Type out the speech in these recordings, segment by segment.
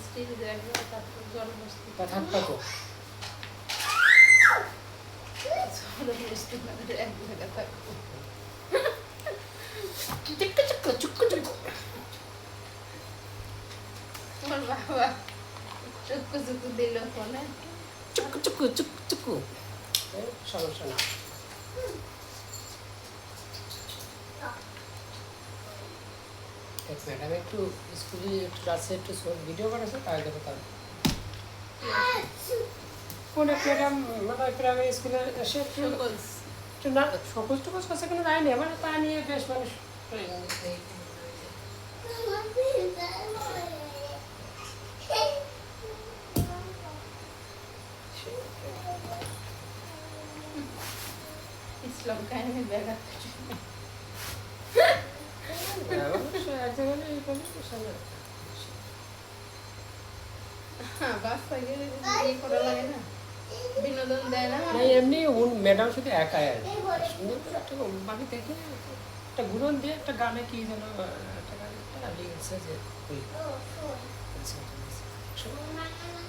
Still দেখবো, তারপর জল বসতে থাকতো তো জল বসতে এক জায়গা থাকবো। চিক্কু চিক্কু চুক্কু চুক্কু। আমার বাবা চুক্কু চুক্কু দিল ফোনে, চুক্কু চুক্কু চুক্কু চুক্কু। সমস্যা না। এক ম্যাডাম একটু স্কুলে একটু রাস্তায় একটু ভিডিও করেছে, তাই দেখো তার কোন এক ম্যাডাম মানে গ্রামে স্কুলে এসে একটু একটু না সকল টুকু কাছে কোনো যায়নি, মানে তা নিয়ে বেশ মানুষ ইসলাম কাহিনী দেখাচ্ছে। এক জায়গায় এইভাবে সামনে বাচ্চাকে ইয়ে করা লাগে না, বিনোদন দেয় না। না এমনি ম্যাডাম শুধু একাই আর কি। সুন্দর করে একটা বাকি দেখে একটা গুণন দিয়ে একটা গানে কি যেন একটা গানে একটা লিখেছে যে ওই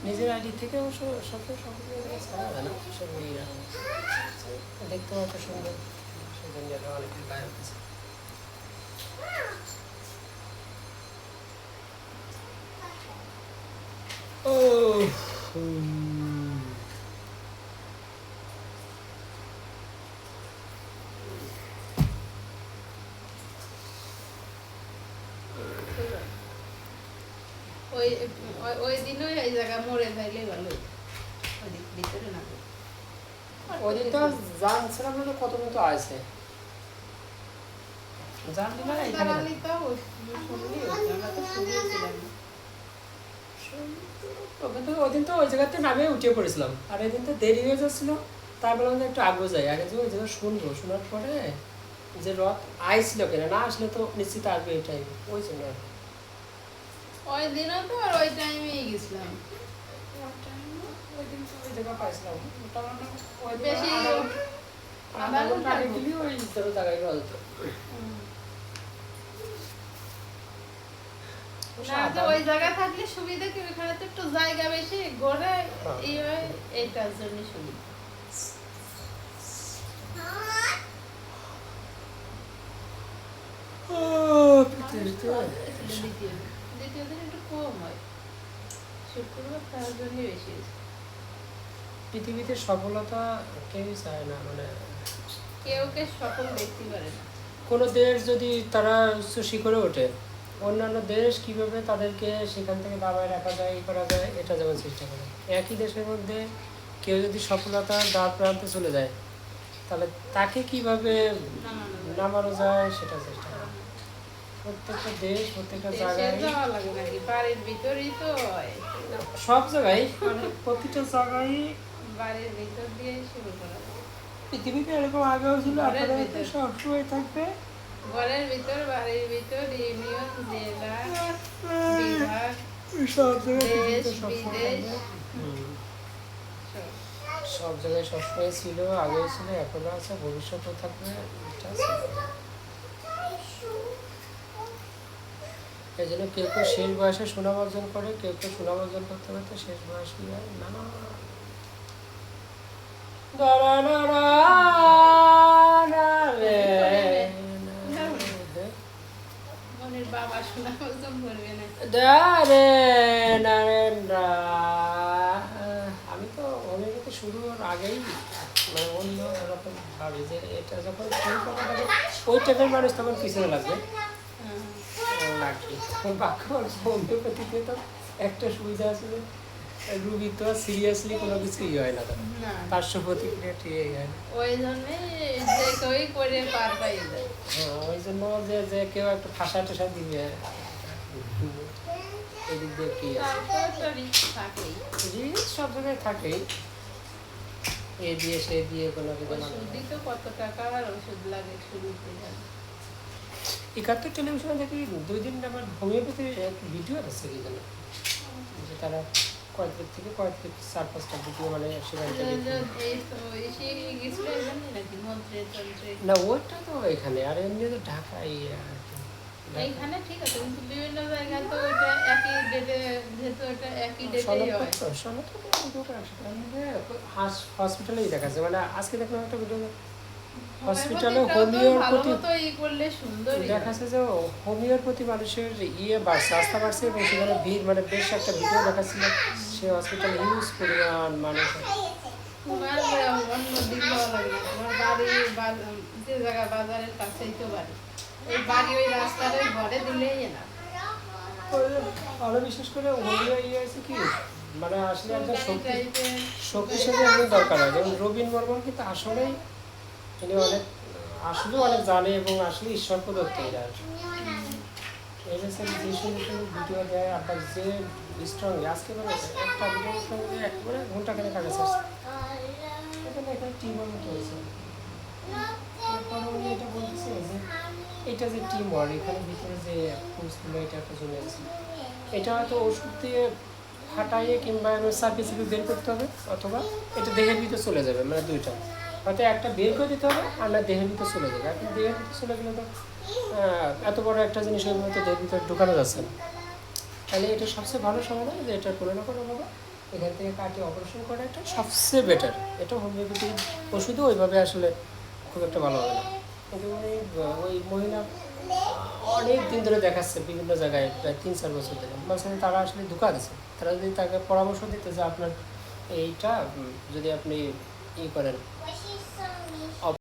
নিজের আইডি থেকে অবশ্য সবসময় সম্পূর্ণ ছাড়া হয় না, সব দেখতে অত সুন্দর, সেজন্য অনেক গায়ক আছে। ও ওই ওই দিনও এই জায়গা মরে যাইলে ভালো, ওই দিক ভিতরে না। ওই দিন তো জানছিলাম না কতদিন তো আছে, জানলি না এখানে দাঁড়ালি তাও শুনলি, আমরা তো শুনেছিলাম। ওই দিন তো ওই জায়গাতে নামে উঠে পড়েছিলাম, আর এদিন তো দেরি হয়ে যাচ্ছিল, তাই বললাম যে একটু আগে যাই, আগে যে ওই জায়গায় শুনবো, শোনার পরে যে রথ আইছিল কিনা, না আসলে তো নিশ্চিত আসবে এই টাইম, ওই জন্য আর কি। ওই দিনও তো আর ওই টাইমেই গেছিলাম, ওই দিন তো ওই জায়গা পাইছিলাম মোটামুটি ওই বেশি আধা ঘন্টা আগে গেলে ওই জায়গায় রথ হতো। না তো ওই জায়গা থাকলে সুবিধা কি, ওইখানে তো একটু জায়গা বেশি ঘোরে, এই হয় এইটার জন্য সুবিধা। দ্বিতীয় দিন একটু কম হয়, শুক্রবার তার জন্য বেশি হয়েছে। পৃথিবীতে সফলতা কেউই চায় না, মানে কেউ কে সফল দেখতে পারে না। কোনো দেশ যদি তারা উচ্চ শিখরে ওঠে, অন্যান্য দেশ কিভাবে তাদেরকে সেখান থেকে দাবায় রাখা যায়, ই করা যায়, এটা যেমন চেষ্টা করে। একই দেশের মধ্যে কেউ যদি সফলতার দ্বার প্রান্তে চলে যায়, তাহলে তাকে কিভাবে নামানো যায় সেটা চেষ্টা করে। প্রত্যেকটা দেশ প্রত্যেকটা জায়গায় যাওয়া লাগে নাকি, বাড়ির ভিতরেই তো হয়, সব জায়গায় মানে প্রতিটা জায়গায় বাড়ির ভিতর দিয়ে শুরু করা যায়। পৃথিবীতে এরকম আগেও ছিল, আপনাদের সবসময় থাকবে। ঘরের ভিতর, বাড়ির ভিতর, ইউনিয়ন, জেলা, বিভাগ, সব দেশ, জায়গায় বিদেশ, সব জায়গায় সবসময় ছিল, আগেও ছিল, এখনো আছে, ভবিষ্যতেও থাকবে। এই জন্য কেউ কেউ শেষ বয়সে সুনাম অর্জন করে, কেউ কেউ সুনাম অর্জন করতে করতে শেষ বয়সে না না মনের বাবা শোনা ওজন করবে না। আমি তো অনেকে শুরুর আগেই মানে অন্য রকম ভাবি যে এটা যখন শুরু করা হবে ওই টাইপের মানুষ তখন পিছনে লাগবে নাকি বাক্য হোমিওপ্যাথিতে তো একটা সুবিধা আছে যে রুগী তো সিরিয়াসলি কোনো কিছুই হয় না, পার্শ্ব প্রতিক্রিয়া ঠিক হয় না, ওই জন্যে যে কেউই করে পার পাই যায়। ওই জন্য যে যে কেউ একটা ফাঁসা টাসা দিবে এদিক দিয়ে কি থাকেই রিস্ক সব জায়গায় থাকেই, এ দিয়ে সে দিয়ে কোনো কিছু ওষুধই তো কত টাকার ওষুধ লাগে শুরুতে। 71 টেলিভিশনে দেখি 2 দিন আমার হোমিওপ্যাথি এক ভিডিও আছে কি জানো, যে তারা কয়েক থেকে 4-5টা ভিডিও মানে সেখান থেকে না ওইটা তো এখানে, আর এমনি তো ঢাকায় এইখানে ঠিক আছে, কিন্তু বিভিন্ন জায়গায় তো ওইটা একই ডেটে যে যেহেতু এটা একই ডেটেই হয়। হসপিটালেই দেখাচ্ছে, মানে আজকে দেখলাম একটা ভিডিও হসপিটালে হোমিওপ্যাথিটাও তো হোমিওর ভালো প্রতি মতো ই করলে সুন্দরই হয়। দেখাচ্ছে যে হোমিওর প্রতি মানুষের বাড়ছে, আস্থা বাড়ছে, এবং সেখানে ভিড়, মানে বেশ একটা ভিডিও দেখাচ্ছিল সে হসপিটাল হিউজ পরিমাণ মানুষ। তোমার অন্য দিক যাওয়া লাগে না। আমার বাড়ি যে জায়গা বাজারের কাছেই তো বাড়ি, ওই বাড়ি ওই রাস্তার ওই ঘরে দিলেই না। আরো বিশেষ করে হোমিও হয়েছে কি, মানে আসলে একটা সরকারি টাইপের শক্তিশালী একজন দরকার হয়, যেমন রবীন বর্মন কিন্তু আসলেই তিনি অনেক আসলে অনেক জানে এবং আসলে ঈশ্বর প্রদত্ত এরা। এমএসএন যে সমস্ত ভিডিও দেয় আপনার যে স্ট্রং, আজকে মানে একটা ভিডিও একবারে ঘন্টাখানেক আগে আসছে, এখানে একটা টিমের মতো হয়েছে। এরপরে উনি এটা বলতেছে যে এটা যে টিম ওয়ার্ক, এখানে ভিতরে যে ফুলসগুলো এটা একটা জমে আছে, এটা হয়তো ওষুধ দিয়ে ফাটাইয়ে কিংবা চাপি চাপি বের করতে হবে, অথবা এটা দেহের ভিতরে চলে যাবে, মানে দুইটা, হয়তো একটা বের করে দিতে হবে আর না দেহের ভিতরে চলে যাবে। এখন দেহের ভিতরে চলে গেলে তো এত বড় একটা জিনিস ওই মধ্যে দেহের ভিতরে ঢুকানো যাচ্ছে না। তাহলে এটা সবচেয়ে ভালো সমাধান যে এটা কোনো না কোনোভাবে এখান থেকে কাটিয়ে অপারেশন করা এটা সবচেয়ে বেটার। এটা হোমিওপ্যাথি ওষুধও ওইভাবে আসলে খুব একটা ভালো হবে না। কিন্তু ওই মহিলা অনেক দিন ধরে দেখাচ্ছে বিভিন্ন জায়গায়, প্রায় 3-4 বছর ধরে, মাঝখানে তারা আসলে ধোঁকা দিচ্ছে। তারা যদি তাকে পরামর্শ দিতে যে আপনার এইটা যদি আপনি করেন